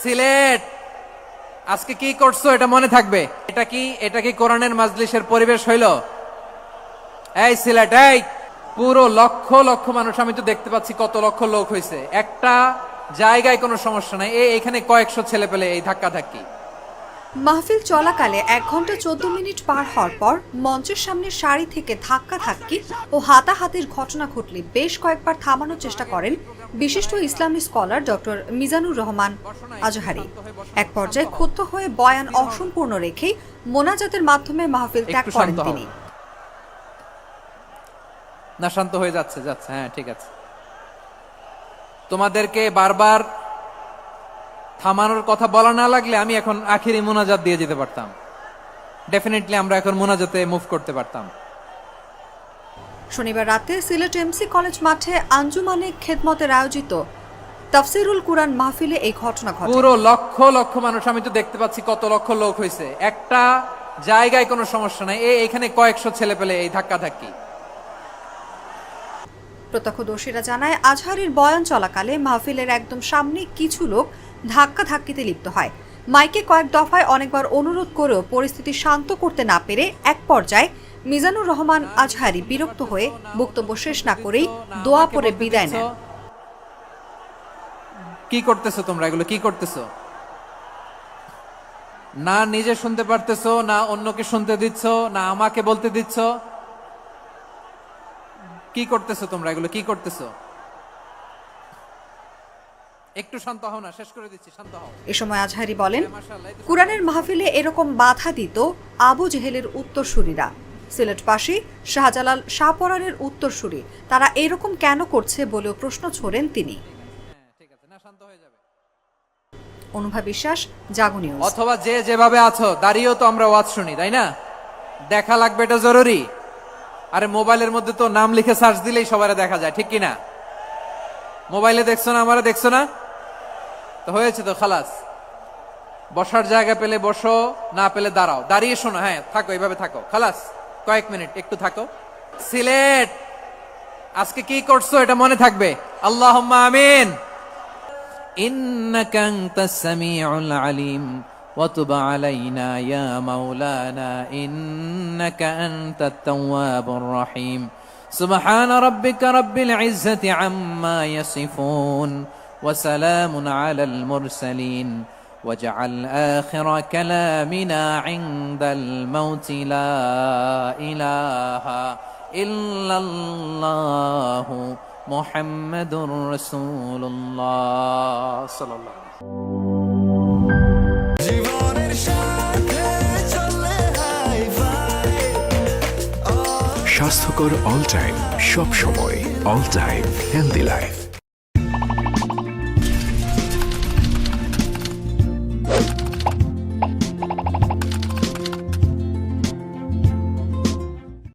সিলেট আজকে কি করছো এটা মনে থাকবে। এটা কি কোরআনের মাজলিসের পরিবেশ হইল? এই সিলেট, এই পুরো লক্ষ লক্ষ মানুষ, আমি তো দেখতে পাচ্ছি কত লক্ষ লোক হয়েছে, একটা জায়গায় কোনো সমস্যা নাই, এখানে কয়েকশো ছেলে পেলে এই ধাক্কা ধাক্কি। মাহফিল চলাকালে 1 ঘন্টা 14 মিনিট পার হওয়ার পর মঞ্চের সামনে সারি থেকে ধাক্কা ধাক্কি ও হাতাহাতির ঘটনা ঘটলে বেশ কয়েকবার থামানোর চেষ্টা করেন বিশিষ্ট ইসলামী স্কলার ডক্টর মিজানুর রহমান আজহারি। এক পর্যায়ে ক্ষুব্ধ হয়ে বয়ান অসম্পূর্ণ রেখেই মোনাজাতের মাধ্যমে মাহফিল ত্যাগ করেন তিনি। না, শান্ত হয়ে যাচ্ছে, হ্যাঁ ঠিক আছে। তোমাদেরকে বারবার থামানোর কথা বলা না লাগলে আমি এখন আখিরি মোনাজাত দিয়ে যেতে পারতাম। ডেফিনেটলি আমরা এখন মোনাজাতে মুভ করতে পারতাম। শনিবার রাতে সিলেট এমসি কলেজ মাঠে আঞ্জুমানে খেদমতের আয়োজিত তাফসিরুল কুরআন মাহফিলে এই ঘটনা ঘটে। পুরো লক্ষ লক্ষ মানুষ, আমি তো দেখতে পাচ্ছি কত লক্ষ লোক হয়েছে, একটা জায়গায় কোনো সমস্যা নাই, এখানে কয়েকশো ছেলে পেলে এই ধাক্কা ধাক্কি। প্রত্যক্ষদর্শীরা জানায় আজহারির বয়ান চলাকালে মাহফিলের একদম সামনে কিছু লোক ধাক্কা ধাক্কিতে লিপ্ত হয়। মাইকে কয়েক দফায় অনেকবার অনুরোধ করেও পরিস্থিতি শান্ত করতে না পেরে এক পর্যায়ে মিজানুর রহমান আজহারি বিরক্ত হয়ে বক্তব্য শেষ না করেই দোয়া পড়ে বিদায় নেন। কি করতেছো তোমরা? এগুলো কি করতেছো? না নিজে শুনতে পারতেছো, না অন্যকে শুনতে দিচ্ছ, না আমাকে বলতে দিচ্ছ। কি করতেছো তোমরা? এগুলো কি করতেছো? একটু শান্ত হও না, শেষ করে দিচ্ছি, শান্ত হও। এ সময় আজহারি বলেন, কুরআনের মাহফিলে এরকম বাধা দিত আবু জেহেলের উত্তরসূরিরা। সিলেটবাসী শাহজালাল শাহপরানের উত্তরসূরি, তারা এরকম কেন করছে বলেও প্রশ্ন ছোড়েন তিনি। ঠিক আছে, না শান্ত হয়ে যাবে। অনুভা বিশ্বাস, জাগো নিউজ। অথবা যে যেভাবে আছো দাঁড়িয়েও তো আমরা ওয়াজ শুনি, তাই না? দেখা লাগবে, এটা জরুরি। আরে মোবাইলের মধ্যে তো নাম লিখে সার্চ দিলেই সবারে দেখা যায়, ঠিক কিনা? মোবাইলে দেখছো না, আমারে দেখছো না, তো হয়েছে তো, খালাস। বসার জায়গা পেলে বসো, না পেলে দাঁড়াও, দাঁড়িয়ে শোনো, হ্যাঁ থাকো, এইভাবে থাকো, খালাস। কয়েক মিনিট একটু থাকো। সিলেট আজকে কি করছো এটা মনে থাকবে। আল্লাহুম্মা আমিন। ইন্নাকা আনতাস সামিউল আলিম ওয়া তুব আলাইনা ইয়া মাওলানা ইন্নাকা আনতাত তাওয়াবুর রহিম। সুবহান রাব্বিকা রাব্বিল ইজ্জাতি আম্মা ইয়াসিফুন ওয়া সালামুন আলাল মুরসালিন واجعل آخر كلامنا عند الموت لا إله إلا الله محمد رسول الله صلى الله عليه وسلم। স্বাস্থ্যকর অল টাইম, সব সময় অল টাইম হেলদি লাইফ।